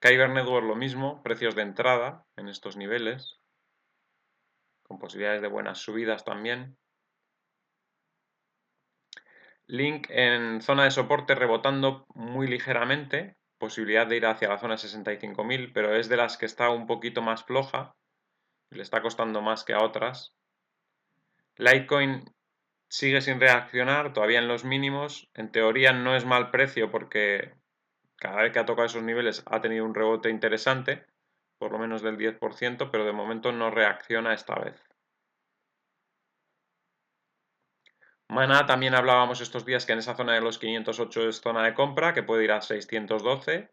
Speaker 1: Kyber Network lo mismo, precios de entrada en estos niveles, con posibilidades de buenas subidas también. Link en zona de soporte rebotando muy ligeramente, posibilidad de ir hacia la zona de 65.000, pero es de las que está un poquito más floja, le está costando más que a otras. Litecoin sigue sin reaccionar, todavía en los mínimos, en teoría no es mal precio porque cada vez que ha tocado esos niveles ha tenido un rebote interesante, por lo menos del 10%, pero de momento no reacciona esta vez. Mana, también hablábamos estos días que en esa zona de los 508 es zona de compra, que puede ir a 612.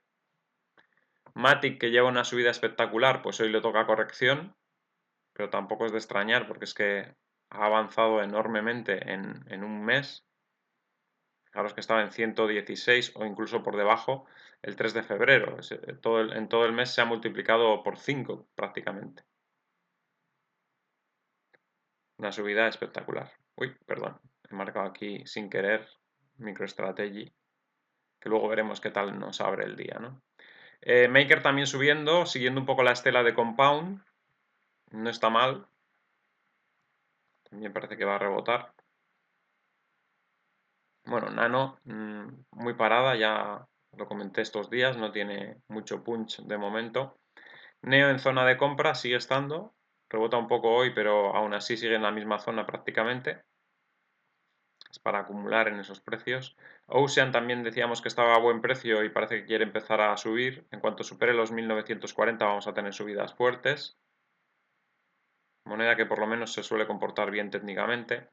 Speaker 1: Matic, que lleva una subida espectacular, pues hoy le toca corrección, pero tampoco es de extrañar porque es que ha avanzado enormemente en un mes. Fijaros que estaba en 116 o incluso por debajo el 3 de febrero. En todo el mes se ha multiplicado por 5 prácticamente. Una subida espectacular. Uy, perdón, he marcado aquí sin querer MicroStrategy, que luego veremos qué tal nos abre el día, ¿no? Maker también subiendo, siguiendo un poco la estela de Compound, no está mal. también parece que va a rebotar. Bueno, Nano, muy parada, ya lo comenté estos días, no tiene mucho punch de momento. Neo en zona de compra sigue estando, rebota un poco hoy, pero aún así sigue en la misma zona prácticamente. Es para acumular en esos precios. Ocean también decíamos que estaba a buen precio y parece que quiere empezar a subir. En cuanto supere los 1940 vamos a tener subidas fuertes. Moneda que por lo menos se suele comportar bien técnicamente.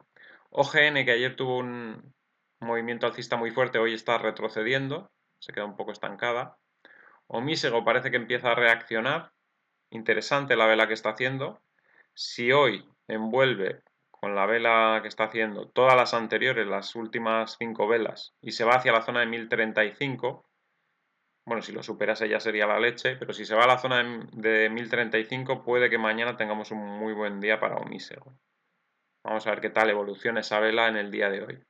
Speaker 1: OGN, que ayer tuvo un movimiento alcista muy fuerte, hoy está retrocediendo, se queda un poco estancada. Omísego parece que empieza a reaccionar, interesante la vela que está haciendo. Si hoy envuelve con la vela que está haciendo todas las anteriores, las últimas 5 velas, y se va hacia la zona de 1035, bueno, si lo superase ya sería la leche, pero si se va a la zona de 1035 puede que mañana tengamos un muy buen día para Omísego. Vamos a ver qué tal evoluciona esa vela en el día de hoy.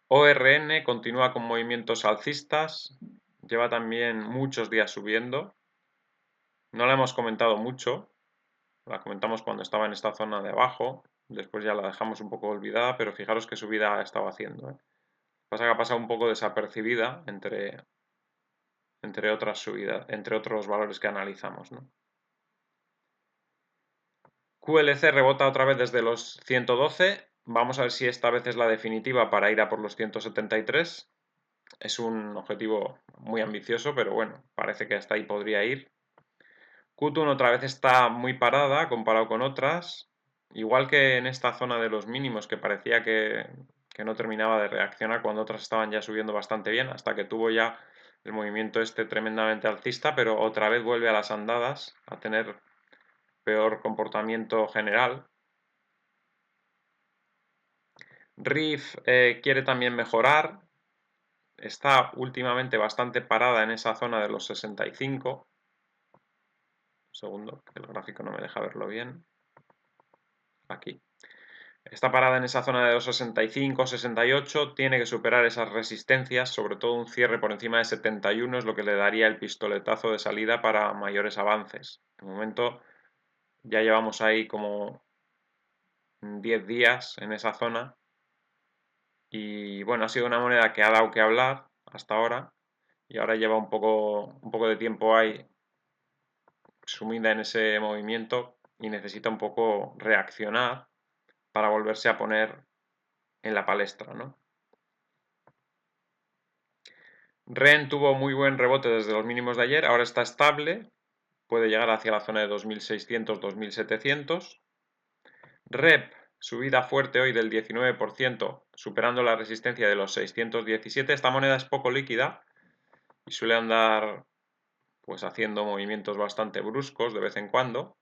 Speaker 1: ORN continúa con movimientos alcistas, lleva también muchos días subiendo. No la hemos comentado mucho, la comentamos cuando estaba en esta zona de abajo, después ya la dejamos un poco olvidada, pero fijaros qué subida ha estado haciendo. Pasa que ha pasado un poco desapercibida entre otras subidas, entre otros valores que analizamos, ¿no? QLC rebota otra vez desde los 112. Vamos a ver si esta vez es la definitiva para ir a por los 173. Es un objetivo muy ambicioso, pero bueno, parece que hasta ahí podría ir. Qtun otra vez está muy parada comparado con otras. Igual que en esta zona de los mínimos, que parecía que no terminaba de reaccionar cuando otras estaban ya subiendo bastante bien, hasta que tuvo ya el movimiento este tremendamente alcista, pero otra vez vuelve a las andadas, a tener peor comportamiento general. Riff quiere también mejorar, está últimamente bastante parada en esa zona de los 65. Un segundo, que el gráfico no me deja verlo bien. Aquí. Está parada en esa zona de los 65, 68, tiene que superar esas resistencias, sobre todo un cierre por encima de 71 es lo que le daría el pistoletazo de salida para mayores avances. De momento ya llevamos ahí como 10 días en esa zona y bueno, ha sido una moneda que ha dado que hablar hasta ahora y ahora lleva un poco de tiempo ahí sumida en ese movimiento y necesita un poco reaccionar para volverse a poner en la palestra, ¿no? REN tuvo muy buen rebote desde los mínimos de ayer, ahora está estable, puede llegar hacia la zona de 2600, 2700. REP, subida fuerte hoy del 19%, superando la resistencia de los 617. Esta moneda es poco líquida y suele andar pues haciendo movimientos bastante bruscos de vez en cuando.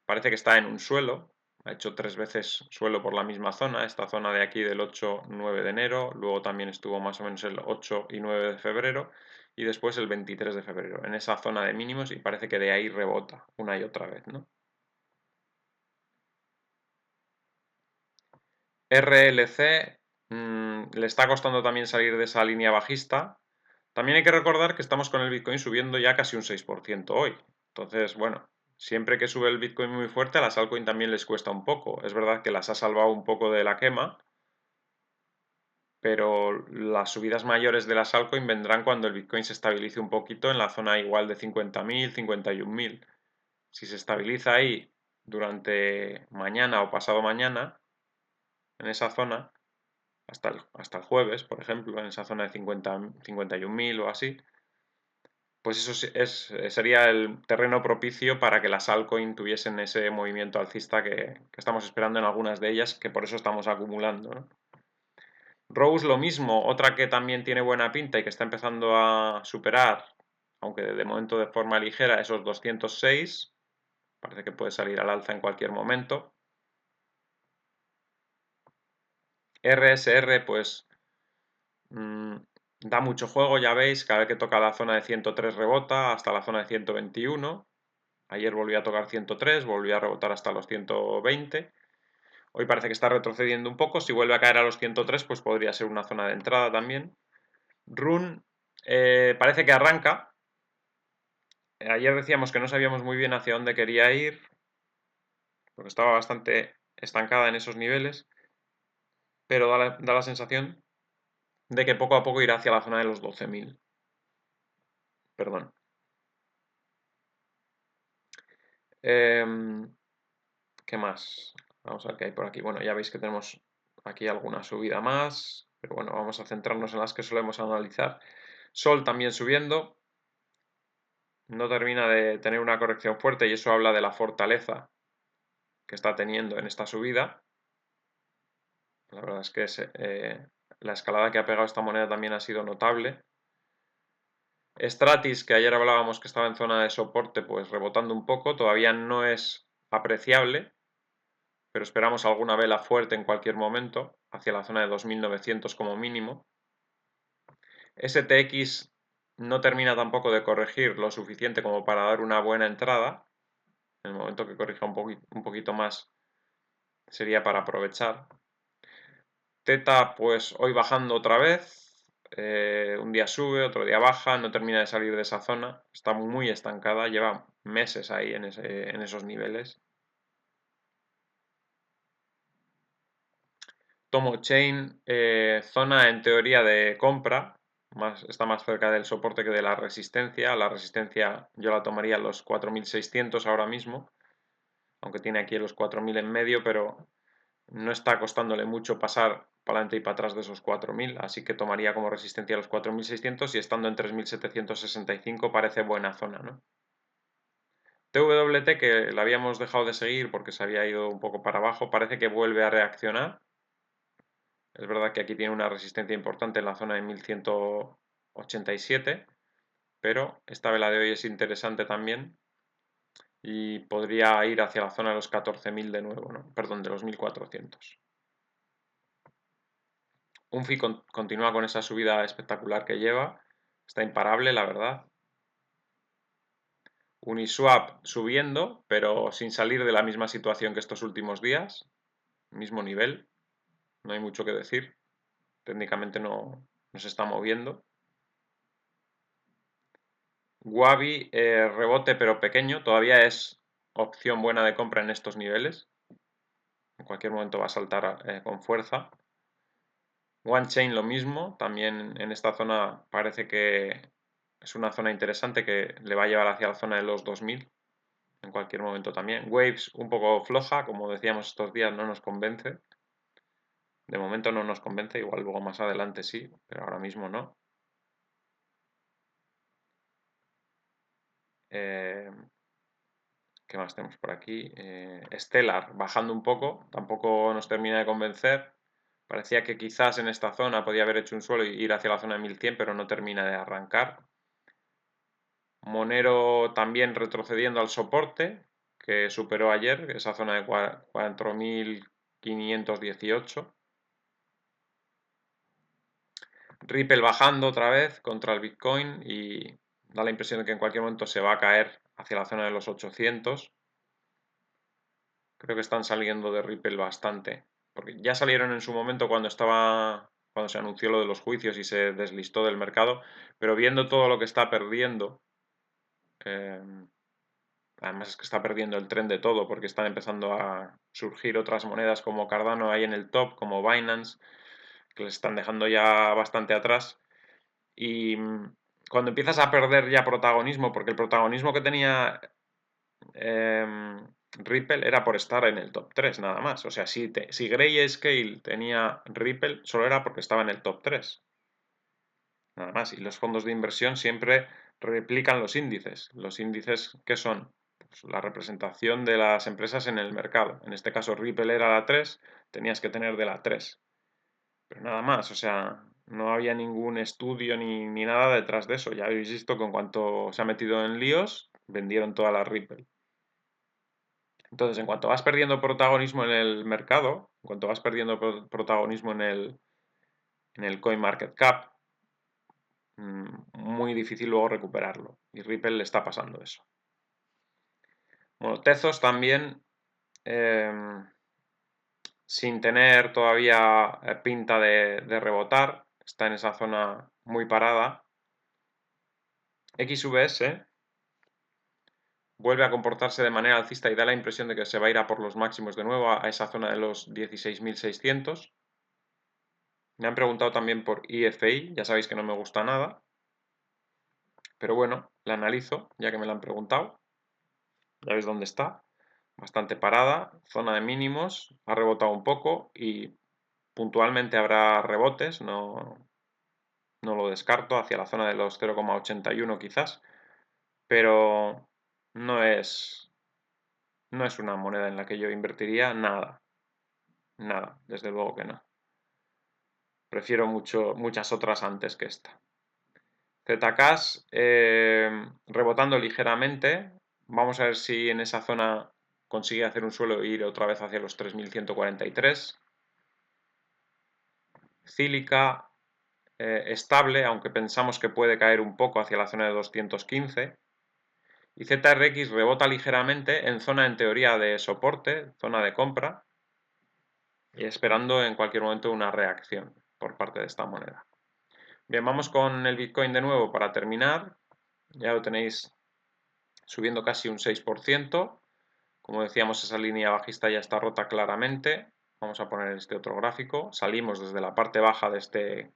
Speaker 1: Parece que está en un suelo, ha hecho 3 veces suelo por la misma zona, esta zona de aquí del 8-9 de enero, luego también estuvo más o menos el 8 y 9 de febrero y después el 23 de febrero, en esa zona de mínimos y parece que de ahí rebota una y otra vez, ¿no? RLC le está costando también salir de esa línea bajista. También hay que recordar que estamos con el Bitcoin subiendo ya casi un 6% hoy. Entonces, bueno, siempre que sube el Bitcoin muy fuerte, a las altcoins también les cuesta un poco. Es verdad que las ha salvado un poco de la quema, pero las subidas mayores de las altcoins vendrán cuando el Bitcoin se estabilice un poquito en la zona igual de 50.000, 51.000. Si se estabiliza ahí durante mañana o pasado mañana, en esa zona, hasta el jueves, por ejemplo, en esa zona de 51.000 o así, pues eso sería el terreno propicio para que las altcoins tuviesen ese movimiento alcista que estamos esperando en algunas de ellas, que por eso estamos acumulando, ¿no? Rose lo mismo, otra que también tiene buena pinta y que está empezando a superar, aunque de momento de forma ligera, esos 206. Parece que puede salir al alza en cualquier momento. RSR, pues da mucho juego, ya veis, cada vez que toca la zona de 103 rebota hasta la zona de 121. Ayer volvió a tocar 103, volvió a rebotar hasta los 120. Hoy parece que está retrocediendo un poco. Si vuelve a caer a los 103, pues podría ser una zona de entrada también. Run parece que arranca. Ayer decíamos que no sabíamos muy bien hacia dónde quería ir. porque estaba bastante estancada en esos niveles, pero da la sensación de que poco a poco irá hacia la zona de los 12.000. Perdón. ¿Qué más? Vamos a ver qué hay por aquí. Bueno, ya veis que tenemos aquí alguna subida más, pero bueno, vamos a centrarnos en las que solemos analizar. Sol también subiendo, no termina de tener una corrección fuerte y eso habla de la fortaleza que está teniendo en esta subida. La verdad es que la escalada que ha pegado esta moneda también ha sido notable. Stratis, que ayer hablábamos que estaba en zona de soporte, pues rebotando un poco, todavía no es apreciable, pero esperamos alguna vela fuerte en cualquier momento, hacia la zona de 2.900 como mínimo. STX no termina tampoco de corregir lo suficiente como para dar una buena entrada. En el momento que corrija un poquito más sería para aprovechar. Teta pues hoy bajando otra vez, un día sube, otro día baja, no termina de salir de esa zona, está muy estancada, lleva meses ahí en esos niveles. Tomo Chain, zona en teoría de compra, está más cerca del soporte que de la resistencia. La resistencia yo la tomaría a los 4.600 ahora mismo, aunque tiene aquí los 4.000 en medio, pero no está costándole mucho pasar para adelante y para atrás de esos 4.000, así que tomaría como resistencia los 4.600 y estando en 3.765 parece buena zona, ¿no? TWT, que la habíamos dejado de seguir porque se había ido un poco para abajo, parece que vuelve a reaccionar. Es verdad que aquí tiene una resistencia importante en la zona de 1187, pero esta vela de hoy es interesante también y podría ir hacia la zona de los 14.000 de nuevo, ¿no? Perdón, de los 1.400. Unfi continúa con esa subida espectacular que lleva, está imparable, la verdad. Uniswap subiendo, pero sin salir de la misma situación que estos últimos días, mismo nivel, no hay mucho que decir, técnicamente no se está moviendo. Wabi, rebote pero pequeño, todavía es opción buena de compra en estos niveles, en cualquier momento va a saltar con fuerza. OneChain lo mismo, también en esta zona parece que es una zona interesante que le va a llevar hacia la zona de los 2.000 en cualquier momento también. Waves un poco floja, como decíamos estos días, no nos convence. De momento no nos convence, igual luego más adelante sí, pero ahora mismo no. ¿Qué más tenemos por aquí? Stellar bajando un poco, tampoco nos termina de convencer. Parecía que quizás en esta zona podía haber hecho un suelo y ir hacia la zona de 1100, pero no termina de arrancar. Monero también retrocediendo al soporte, que superó ayer, esa zona de 4.518. Ripple bajando otra vez contra el Bitcoin y da la impresión de que en cualquier momento se va a caer hacia la zona de los 800. Creo que están saliendo de Ripple bastante, porque ya salieron en su momento cuando se anunció lo de los juicios y se deslistó del mercado, pero viendo todo lo que está perdiendo, eh, además es que está perdiendo el tren de todo, porque están empezando a surgir otras monedas como Cardano ahí en el top, como Binance, que les están dejando ya bastante atrás. Y cuando empiezas a perder ya protagonismo, porque el protagonismo que tenía Ripple era por estar en el top 3 nada más. O sea, si Grayscale tenía Ripple, solo era porque estaba en el top 3. Nada más. Y los fondos de inversión siempre replican los índices. ¿Los índices qué son? Pues la representación de las empresas en el mercado. En este caso Ripple era la 3, tenías que tener de la 3. Pero nada más, o sea, no había ningún estudio ni nada detrás de eso. Ya habéis visto que en cuanto se ha metido en líos, vendieron toda la Ripple. Entonces, en cuanto vas perdiendo protagonismo en el mercado, en cuanto vas perdiendo protagonismo en el CoinMarketCap, muy difícil luego recuperarlo. Y Ripple le está pasando eso. Bueno, Tezos también, sin tener todavía pinta de rebotar, está en esa zona muy parada. XVS, vuelve a comportarse de manera alcista y da la impresión de que se va a ir a por los máximos de nuevo, a esa zona de los 16.600. Me han preguntado también por IFI, ya sabéis que no me gusta nada, pero bueno, la analizo ya que me la han preguntado. Ya veis dónde está, bastante parada, zona de mínimos, ha rebotado un poco y puntualmente habrá rebotes, no lo descarto, hacia la zona de los 0,81 quizás, pero no es una moneda en la que yo invertiría nada, desde luego que no. Prefiero muchas otras antes que esta. Zcash rebotando ligeramente. Vamos a ver si en esa zona consigue hacer un suelo e ir otra vez hacia los 3.143. Cílica estable, aunque pensamos que puede caer un poco hacia la zona de 215. Y ZRX rebota ligeramente en zona en teoría de soporte, zona de compra, y esperando en cualquier momento una reacción por parte de esta moneda. Bien, vamos con el Bitcoin de nuevo para terminar. Ya lo tenéis subiendo casi un 6%. Como decíamos, esa línea bajista ya está rota claramente. Vamos a poner este otro gráfico. Salimos desde la parte baja de este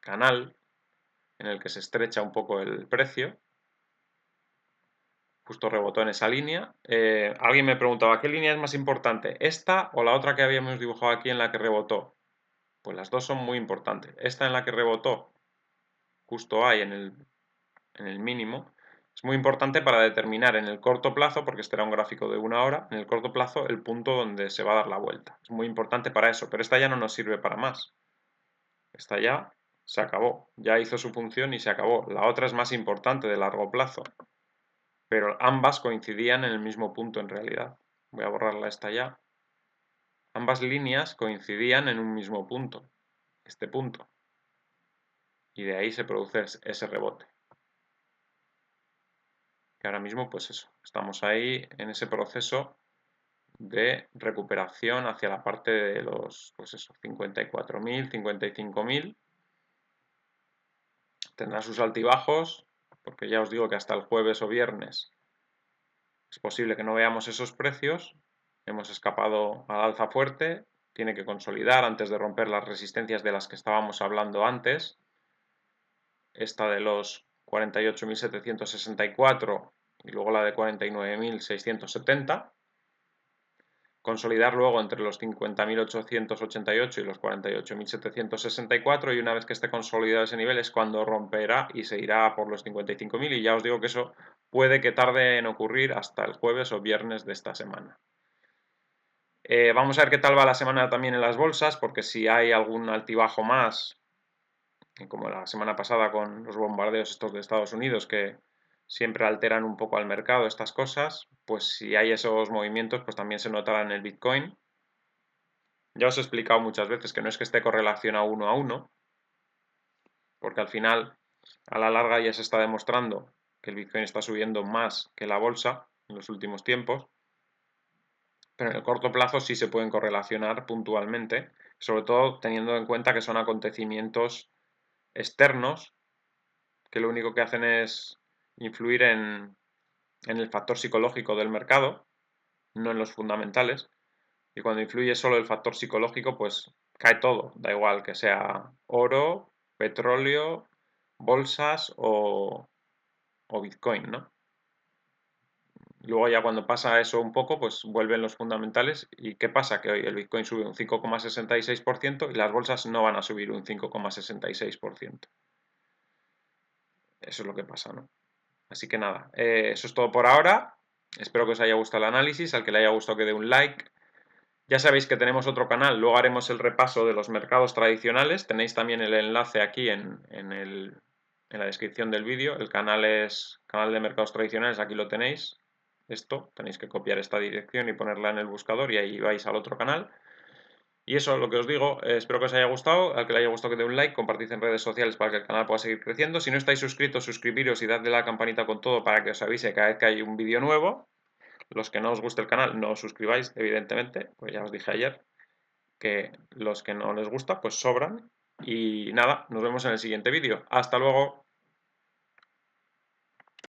Speaker 1: canal en el que se estrecha un poco el precio. Justo rebotó en esa línea. Alguien me preguntaba, ¿qué línea es más importante? ¿Esta o la otra que habíamos dibujado aquí en la que rebotó? Pues las dos son muy importantes. Esta en la que rebotó, justo ahí en el mínimo, es muy importante para determinar en el corto plazo, porque este era un gráfico de 1 hora, en el corto plazo el punto donde se va a dar la vuelta. Es muy importante para eso, pero esta ya no nos sirve para más. Esta ya se acabó, ya hizo su función y se acabó. La otra es más importante de largo plazo, pero ambas coincidían en el mismo punto en realidad. Voy a borrarla esta ya. Ambas líneas coincidían en un mismo punto, este punto, y de ahí se produce ese rebote. Que ahora mismo, pues eso, estamos ahí en ese proceso de recuperación hacia la parte de los, pues eso, 54.000, 55.000. Tendrá sus altibajos, porque ya os digo que hasta el jueves o viernes es posible que no veamos esos precios. Hemos escapado al alza fuerte, tiene que consolidar antes de romper las resistencias de las que estábamos hablando antes. Esta de los 48.764 y luego la de 49.670. Consolidar luego entre los 50.888 y los 48.764 y una vez que esté consolidado ese nivel es cuando romperá y se irá por los 55.000 y ya os digo que eso puede que tarde en ocurrir hasta el jueves o viernes de esta semana. Vamos a ver qué tal va la semana también en las bolsas, porque si hay algún altibajo más, como la semana pasada con los bombardeos estos de Estados Unidos, que siempre alteran un poco al mercado estas cosas, pues si hay esos movimientos, pues también se notará en el Bitcoin. Ya os he explicado muchas veces que no es que esté correlacionado uno a uno, porque al final, a la larga ya se está demostrando que el Bitcoin está subiendo más que la bolsa en los últimos tiempos, pero en el corto plazo sí se pueden correlacionar puntualmente, sobre todo teniendo en cuenta que son acontecimientos externos que lo único que hacen es influir en el factor psicológico del mercado, no en los fundamentales. Y cuando influye solo el factor psicológico, pues cae todo. Da igual que sea oro, petróleo, bolsas o Bitcoin, ¿no? Luego ya cuando pasa eso un poco, pues vuelven los fundamentales. ¿Y qué pasa? Que hoy el Bitcoin sube un 5,66% y las bolsas no van a subir un 5,66%. Eso es lo que pasa, ¿no? Así que nada, eso es todo por ahora. Espero que os haya gustado el análisis. Al que le haya gustado que dé un like. Ya sabéis que tenemos otro canal, luego haremos el repaso de los mercados tradicionales. Tenéis también el enlace aquí en la descripción del vídeo. El canal es Canal de Mercados Tradicionales, aquí lo tenéis. Esto, tenéis que copiar esta dirección y ponerla en el buscador y ahí vais al otro canal. Y eso, lo que os digo, espero que os haya gustado. Al que le haya gustado que dé un like, compartid en redes sociales para que el canal pueda seguir creciendo. Si no estáis suscritos, suscribiros y dadle a la campanita con todo para que os avise cada vez que hay un vídeo nuevo. Los que no os guste el canal, no os suscribáis, evidentemente, pues ya os dije ayer que los que no les gusta, pues sobran. Y nada, nos vemos en el siguiente vídeo. ¡Hasta luego!